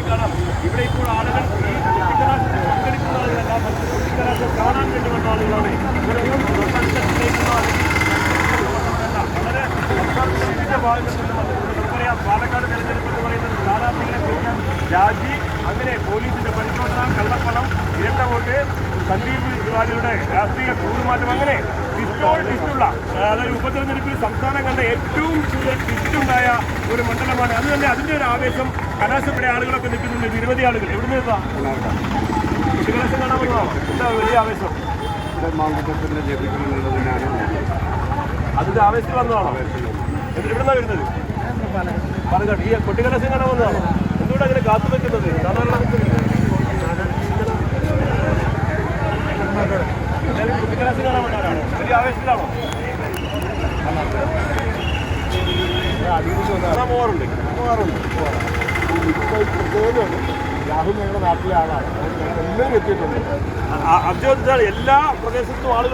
കാരണം ഇവിടെ ഇപ്പോൾ ആളുകൾ ഈ കുട്ടിക്കലാശത്തിൽ പങ്കെടുക്കുന്ന ആളുകളല്ല, മറ്റ് കുട്ടിക്കലാശം കാണാൻ വേണ്ടി വന്ന ആളുകളാണ്. ഇവരൊന്നും വളരെ സംസ്ഥാനത്തിന്റെ ഭാഗങ്ങളിൽ നിന്ന് വന്നിട്ടുണ്ട്. നമുക്കറിയാം, പാലക്കാട് തെരഞ്ഞെടുപ്പ് എന്ന് പറയുന്നത് സ്ഥാനാർത്ഥികളെ പിരിക്കാൻ രാജി, അങ്ങനെ പോലീസിന്റെ പരിശോധന, കള്ളപ്പണം, ഇരട്ട വോട്ട്, സന്ദീപ് വാര്യരുടെ രാഷ്ട്രീയ കൂറുമാറ്റം, അങ്ങനെ ടിസ്റ്റുള്ള അതായത് ഉപതെരഞ്ഞെടുപ്പിൽ സംസ്ഥാനം കണ്ട ഏറ്റവും കൂടുതൽ ടിസ്റ്റുണ്ടായ ഒരു മണ്ഡലമാണ്. അത് തന്നെ അതിൻ്റെ ഒരു ആവേശം കലാശപ്പെട്ട ആളുകളൊക്കെ നിൽക്കുന്നുണ്ട്. നിരവധി ആളുകൾ എവിടെ നിന്നാ കുട്ടികലാശം കാണാൻ വന്നതാണോ? എന്താ വലിയ ആവേശം? അതിന്റെ ആവേശത്തിൽ വന്നതാണോ? എവിടുന്നാ വരുന്നത്? പാലക്കാട്. ഈ കുട്ടികലാശം കാണാൻ വന്നതാണോ? എന്തുകൊണ്ടാണ് അങ്ങനെ കാത്തു വെക്കുന്നത്? സാധാരണ കുട്ടിക്കലാശം കാണാൻ വന്നവരാണോ? വലിയ ആവേശത്തിലാണോ? പോകാറുണ്ട്. രാഹുൽ ഞങ്ങളുടെ നാട്ടിലെ ആളാണ്, എല്ലാവരും എത്തിയിട്ടുണ്ട്. അബ്ജോദ് എല്ലാ പ്രദേശത്തും ആളുകൾ